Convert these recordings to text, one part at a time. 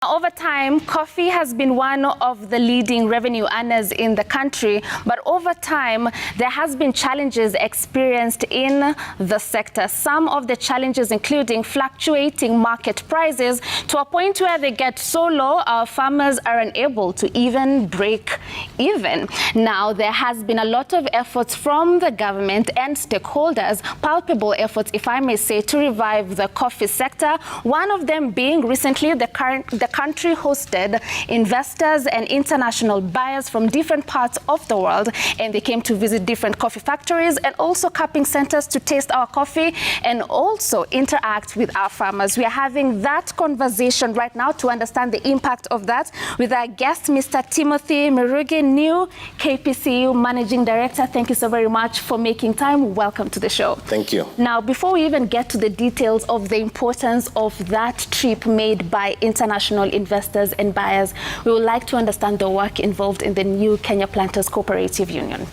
Over time, coffee has been one of the leading revenue earners in the country, but over time, there has been challenges experienced in the sector. Some of the challenges including fluctuating market prices to a point where they get so low, our farmers are unable to even break even. Now, there has been a lot of efforts from the government and stakeholders, palpable efforts, if I may say, to revive the coffee sector. One of them being recently the country hosted investors and international buyers from different parts of the world, and they came to visit different coffee factories and also cupping centers to taste our coffee and also interact with our farmers. We are having that conversation right now to understand the impact of that with our guest, Mr. Timothy Mirugi, new KPCU Managing Director. Thank you so very much for making time. Welcome to the show. Thank you. Now, before we even get to the details of the importance of that trip made by international investors and buyers, we would like to understand the work involved in the new Kenya Planters Cooperative Union.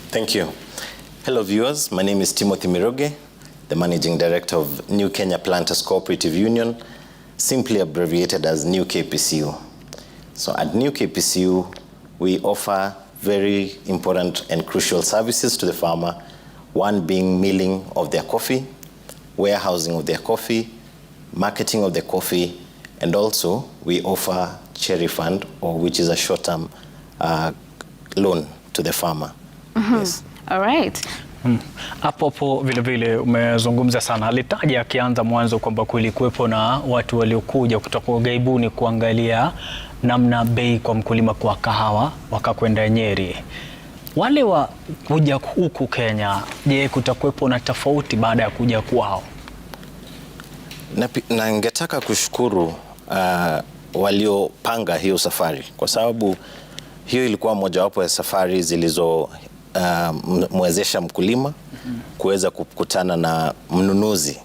Thank you. Hello viewers, my name is Timothy Mirugi, the Managing Director of New Kenya Planters Cooperative Union, simply abbreviated as New KPCU. So at New KPCU, we offer very important and crucial services to the farmer, one being milling of their coffee, warehousing of their coffee, marketing of the coffee, and also we offer cherry fund, or which is a short-term loan to the farmer. Yes. All right. Hapo vile vile umezungumza sana, alitaja akianza mwanzo kwamba kulikuwepo na watu waliokuja kutoka ughaibuni kuangalia namna bei kwa mkulima kwa kahawa wakakwenda Nyeri. Wale wa kuja huku Kenya, je, kutakuwepo na tofauti baada ya kuja kwao? Na ningetaka kushukuru waliopanga hiyo safari, kwa sababu hiyo ilikuwa mojawapo ya safari zilizo mwezesha mkulima kuweza kukutana na mnunuzi.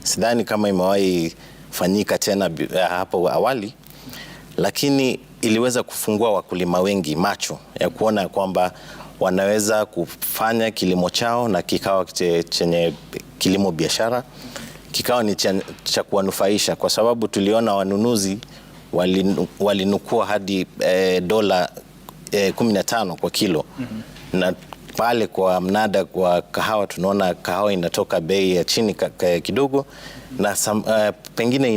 Sidhani kama imewahi fanyika tena hapo awali, lakini iliweza kufungua wakulima wengi macho ya kuona kwamba wanaweza kufanya kilimo chao na kikawa chenye kilimo biashara, kikawa ni cha kuwanufaisha, kwa sababu tuliona wanunuzi walinukua hadi dola 15 kwa kilo. Na pale kwa mnada kwa kahawa tunaona kahawa inatoka bei ya chini kidogo, na pengine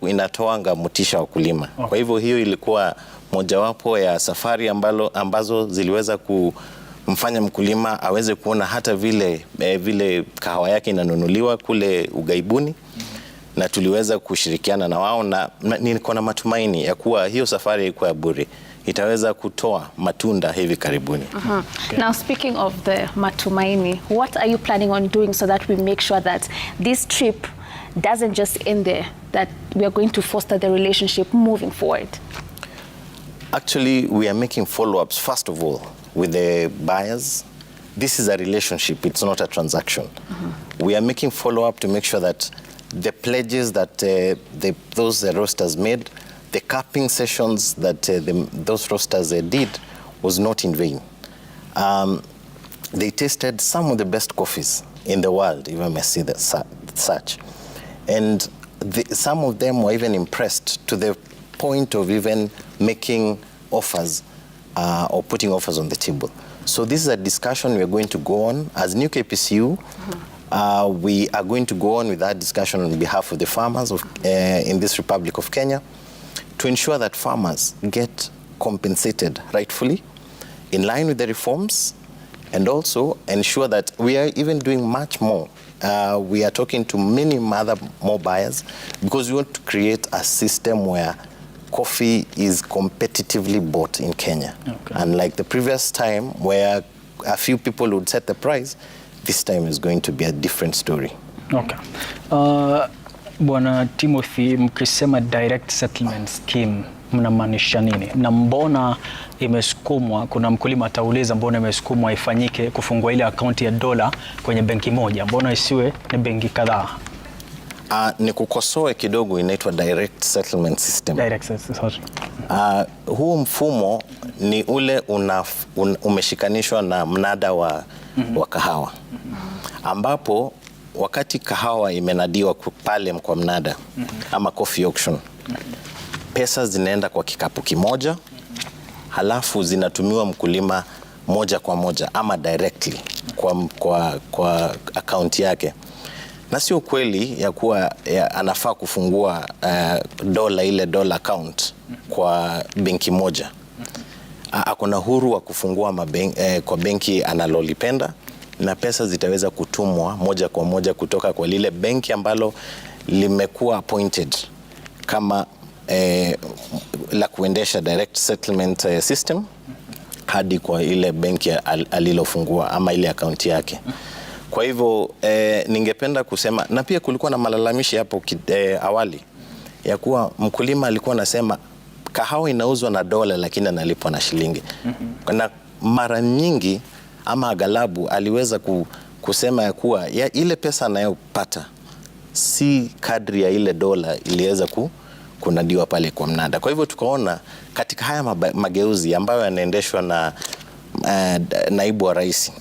inatoanga motisha wa kulima. Kwa hivyo hiyo ilikuwa mojawapo ya safari ambazo ziliweza kumfanya mkulima aweze kuona hata vile kahawa yake inanunuliwa kule ughaibuni, na tuliweza kushirikiana na wao, na niko na matumaini ya kuwa hiyo safari ilikuwa ya bure, itaweza kutoa matunda hivi karibuni. Okay. Now, speaking of the matumaini, what are you planning on doing so that we make sure that this trip doesn't just end there, that we are going to foster the relationship moving forward? Actually, we are making follow-ups, first of all, with the buyers. This is a relationship, it's not a transaction. We are making follow-up to make sure that the pledges that those roasters made, the cupping sessions that those roasters did was not in vain. They tasted some of the best coffees in the world, if I may say that such. And some of them were even impressed to the point of even making offers or putting offers on the table. So this is a discussion we are going to go on as New KPCU. We are going to go on with that discussion on behalf of the farmers in this Republic of Kenya, to ensure that farmers get compensated rightfully in line with the reforms, and also ensure that we are even doing much more. We are talking to many more buyers, because we want to create a system where coffee is competitively bought in Kenya. Okay. Unlike the previous time where a few people would set the price, this time is going to be a different story. Okay. Bwana Timothy, mkisema direct settlement scheme mnamaanisha nini? Na mbona imesukumwa, kuna mkulima atauliza mbona imesukumwa ifanyike kufungua ile akaunti ya dola kwenye benki moja, mbona isiwe ni benki kadhaa? Ni kukosoe kidogo, inaitwa direct settlement system. Direct settlement. Huu mfumo ni ule umeshikanishwa na mnada wa kahawa, ambapo wakati kahawa imenadiwa pale kwa mnada ama coffee auction, pesa zinaenda kwa kikapu kimoja, halafu zinatumiwa mkulima moja kwa moja ama directly kwa account yake. Na sio kweli ya kuwa anafaa kufungua dollar account kwa benki moja. Akona huru wa kufungua kwa benki analolipenda, na pesa zitaweza kutumwa moja kwa moja kutoka kwa lile benki ambalo limekuwa appointed kama la kuendesha direct settlement system hadi kwa ile benki alilofungua ama ile akaunti yake. Kwa hivyo ningependa kusema, na pia kulikuwa na malalamishi hapo awali ya kuwa mkulima alikuwa anasema kahawa inauzwa na dola lakini analipwa na shilingi. Na mara nyingi ama aghalabu aliweza kusema ya kuwa ile pesa anayopata si kadri ya ile dola iliweza kunadiwa pale kwa mnada. Kwa hivyo tukaona katika haya mageuzi ambayo yanaendeshwa na naibu wa rais,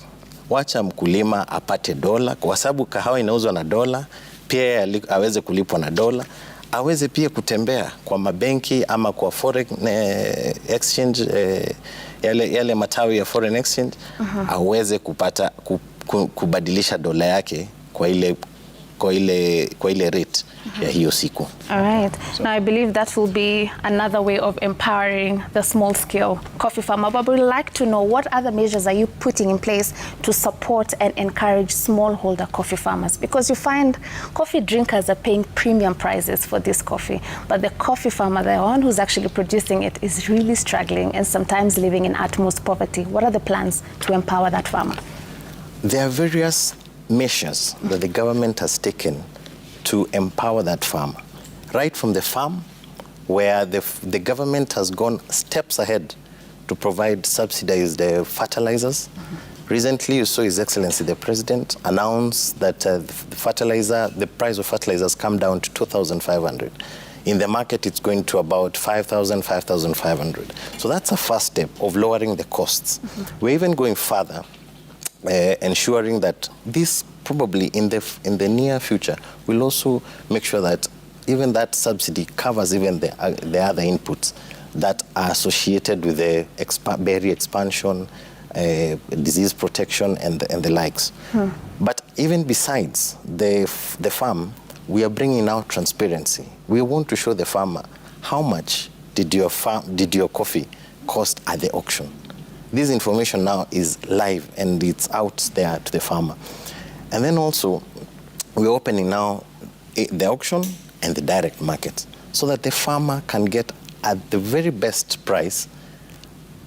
wacha mkulima apate dola, kwa sababu kahawa inauzwa na dola, pia aweze kulipwa na dola, aweze pia kutembea kwa mabenki ama kwa foreign exchange, yale matawi ya foreign exchange, aweze kupata kubadilisha dola yake kwa ile rate ya hiyo siku. All right. Now I believe that will be another way of empowering the small scale coffee farmer. But we'd like to know, what other measures are you putting in place to support and encourage smallholder coffee farmers? Because you find coffee drinkers are paying premium prices for this coffee, but the coffee farmer, the one who's actually producing it, is really struggling and sometimes living in utmost poverty. What are the plans to empower that farmer? There are various measures that the government has taken to empower that farmer. Right from the farm, where the government has gone steps ahead to provide subsidized fertilizers. Recently, you saw His Excellency the President announce that the price of fertilizers come down to 2,500. In the market, it's going to about 5,000, 5,500. So that's a first step of lowering the costs. We're even going further, ensuring that this probably in the near future will also make sure that even that subsidy covers even the other inputs that are associated with the berry expansion, disease protection, and the likes. But even besides the farm, we are bringing out transparency. We want to show the farmer how much did your coffee cost at the auction. This information now is live and it's out there to the farmer. And then also, we're opening now the auction and the direct market so that the farmer can get at the very best price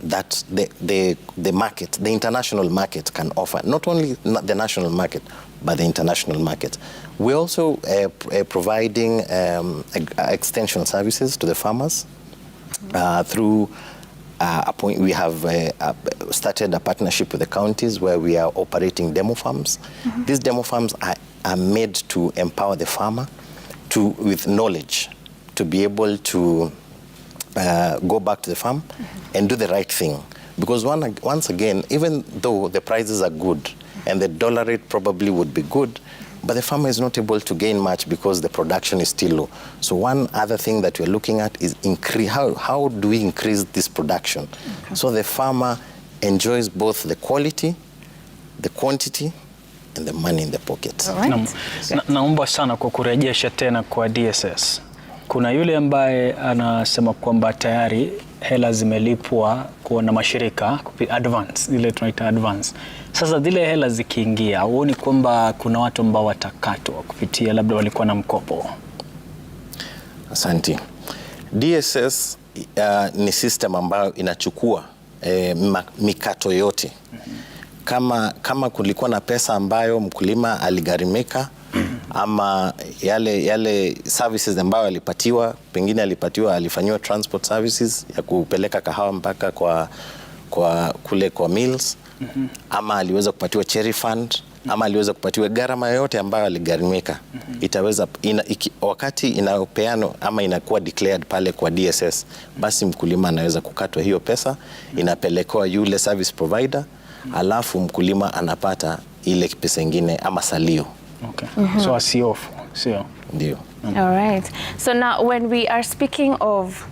that the market, the international market can offer. Not only the national market, but the international market. We're also providing extension services to the farmers through we have started a partnership with the counties where we are operating demo farms. These demo farms are made to empower the farmer with knowledge to be able to go back to the farm and do the right thing. Because once again, even though the prices are good and the dollar rate probably would be good, but the farmer is not able to gain much because the production is still low. So one other thing that we're looking at is how do we increase this production? So the farmer enjoys both the quality, the quantity, and the money in the pocket. Right. Naomba sana kwa kurejesha tena kwa DSS. Kuna yule ambaye anasema kwamba tayari hela zimelipwa kwa na mashirika advance, ile tunaita advance. Sasa zile hela zikiingia, huoni kwamba kuna watu ambao watakatwa kupitia labda walikuwa na mkopo? Asante. DSS ni system ambayo inachukua mikato yote. Kama kulikuwa na pesa ambayo mkulima aligharimika, ama yale services ambayo alipatiwa, pengine alifanywa transport services ya kupeleka kahawa mpaka kwa mills, ama aliweza kupatiwa cherry fund, ama aliweza kupatiwa gharama yote ambayo aligharimika, itaweza wakati inayopeano ama inakuwa declared pale kwa DSS, basi mkulima anaweza kukatwa hiyo pesa, inapelekwa yule service provider, alafu mkulima anapata ile pesa nyingine ama salio. Okay. So asiofu, sio? Ndio. All right. So now when we are speaking of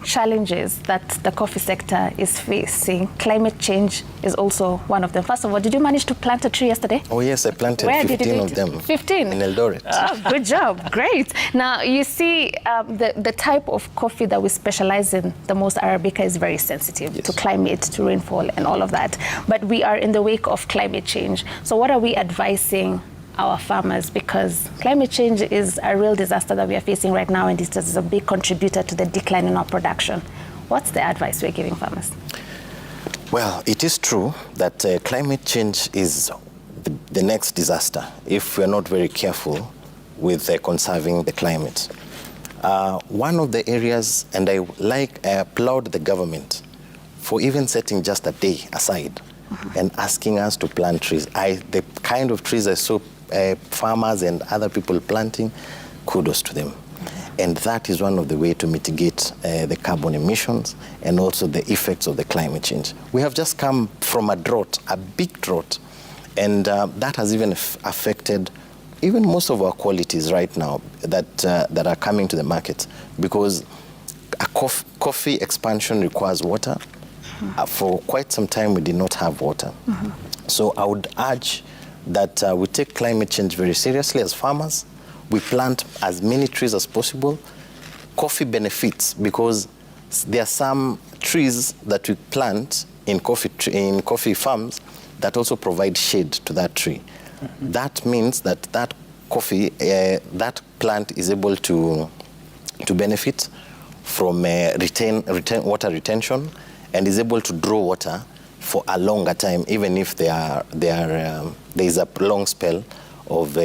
challenges that the coffee sector is facing, climate change is also one of them. First of all, did you manage to plant a tree yesterday? Oh yes, I planted Where 15 of them. 15? In Eldoret. Oh, good job, great. Now, you see, the type of coffee that we specialize in, the most Arabica, is very sensitive to climate, to rainfall, and all of that. But we are in the wake of climate change. So what are we advising our farmers? Because climate change is a real disaster that we are facing right now, and it is a big contributor to the decline in our production. What's the advice we're giving farmers? Well, it is true that climate change is the next disaster if we're not very careful with conserving the climate. One of the areas, and I applaud the government for even setting just a day aside and asking us to plant trees. The kind of trees I saw farmers and other people planting, kudos to them. And that is one of the ways to mitigate the carbon emissions and also the effects of the climate change. We have just come from a drought, a big drought, and that has even affected even most of our qualities right now that are coming to the market, because a coffee expansion requires water. For quite some time, we did not have water. So I would urge that we take climate change very seriously as farmers. We plant as many trees as possible. Coffee benefits, because there are some trees that we plant in coffee farms that also provide shade to that tree. That means that that plant is able to benefit from water retention, and is able to draw water for a longer time, even if there is a long spell of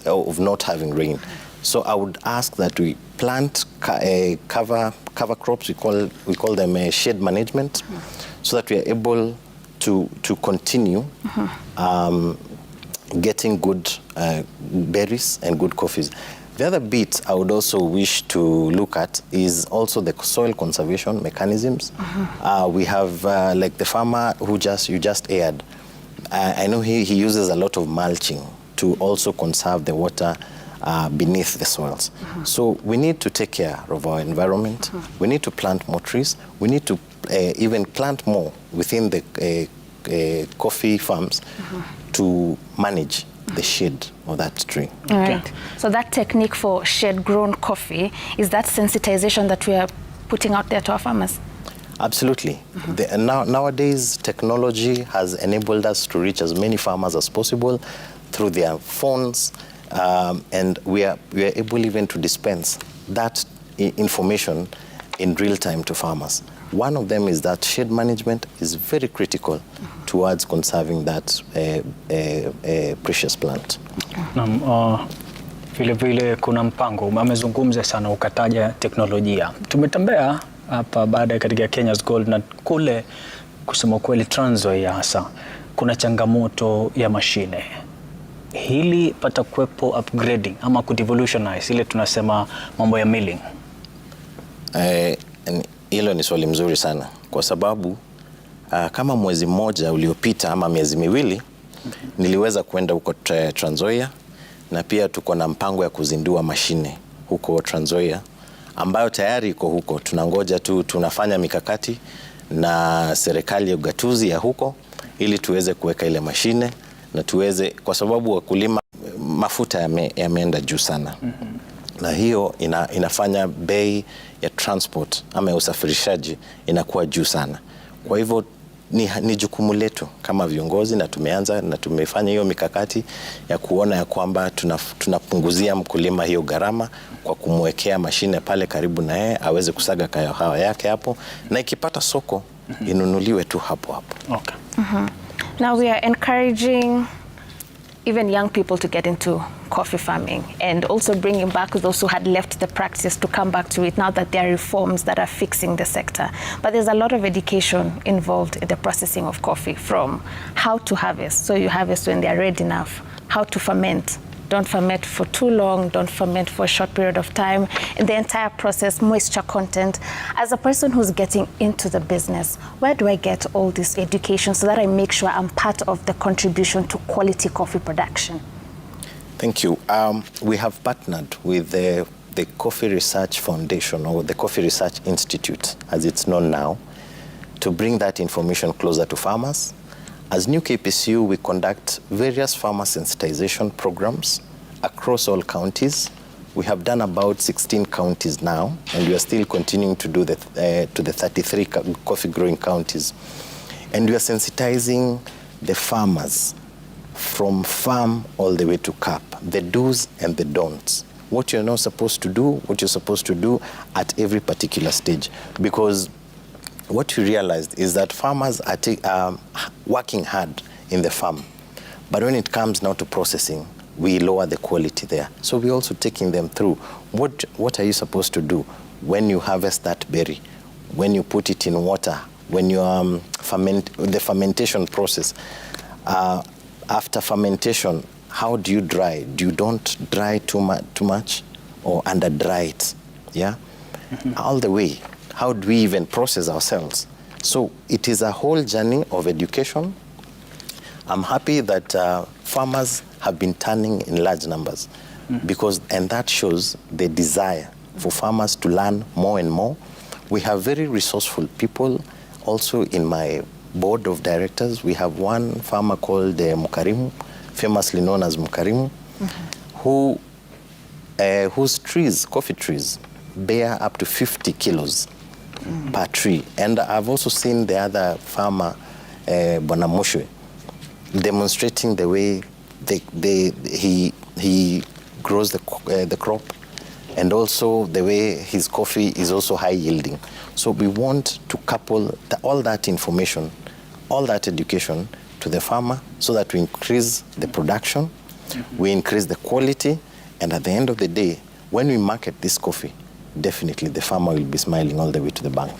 of not having rain. So I would ask that we plant cover crops. We call them shade management, so that we are able to continue getting good berries and good coffees. The other bit I would also wish to look at is also the soil conservation mechanisms. We have like the farmer who you just aired. I know he uses a lot of mulching to also conserve the water beneath the soils. So we need to take care of our environment. We need to plant more trees. We need to even plant more within the coffee farms to manage the shade of that tree. All right. So that technique for shade-grown coffee, is that sensitization that we are putting out there to our farmers? Absolutely. Nowadays, technology has enabled us to reach as many farmers as possible through their phones, and we are able even to dispense that information in real time to farmers. One of them is that shade management is very critical towards conserving that precious plant. Vile vile kuna mpango, amezungumza sana ukataja teknolojia. Tumetembea hapa baada katika Kenya's Gold, na kule kusema kweli Trans Nzoia hasa kuna changamoto ya mashine. Hili pata kuwepo upgrading ama kudevolutionize ile tunasema mambo ya milling? Hilo ni swali mzuri sana, kwa sababu kama mwezi mmoja uliopita ama miezi miwili niliweza kwenda huko Trans Nzoia, na pia tuko na mpango ya kuzindua mashine huko Trans Nzoia ambayo tayari iko huko. Tunangoja tu, tunafanya mikakati na serikali ya ugatuzi ya huko ili tuweze kuweka ile mashine na tuweze, kwa sababu wakulima mafuta yameenda juu sana. Na hiyo inafanya bei ya transport ama ya usafirishaji inakuwa juu sana. Kwa hivyo ni jukumu letu kama viongozi, na tumeanza na tumefanya hiyo mikakati ya kuona ya kwamba tunapunguzia mkulima hiyo gharama kwa kumwekea mashine pale karibu na yeye aweze kusaga kahawa yake hapo, na ikipata soko inunuliwe tu hapo hapo. Okay. Now we are encouraging even young people to get into coffee farming, and also bringing back those who had left the practice to come back to it now that there are reforms that are fixing the sector. But there's a lot of education involved in the processing of coffee, from how to harvest, so you harvest when they're ready enough, how to ferment, don't ferment for too long, don't ferment for a short period of time, and the entire process, moisture content. As a person who's getting into the business, where do I get all this education so that I make sure I'm part of the contribution to quality coffee production? Thank you. We have partnered with the Coffee Research Foundation, or the Coffee Research Institute, as it's known now, to bring that information closer to farmers. As new KPCU, we conduct various farmer sensitization programs across all counties. We have done about 16 counties now, and we are still continuing to do to the 33 coffee growing counties. And we are sensitizing the farmers from farm all the way to cup, the do's and the don'ts. What you're not supposed to do, what you're supposed to do at every particular stage. Because what we realized is that farmers are working hard in the farm. But when it comes now to processing, we lower the quality there. So we're also taking them through what are you supposed to do when you harvest that berry, when you put it in water, when you the fermentation process. After fermentation, how do you dry? You don't dry too much or under dry it, yeah? All the way. How do we even process ourselves? So it is a whole journey of education. I'm happy that farmers have been turning in large numbers and that shows the desire for farmers to learn more and more. We have very resourceful people also in my board of directors. We have one farmer called Mukarimu, famously known as Mukarimu, whose trees, coffee trees, bear up to 50 kilos per tree. And I've also seen the other farmer, Bwana Mushwe, demonstrating the way he grows the crop, and also the way his coffee is also high yielding. So we want to couple all that information, all that education to the farmer so that we increase the production, we increase the quality, and at the end of the day, when we market this coffee, definitely the farmer will be smiling all the way to the bank.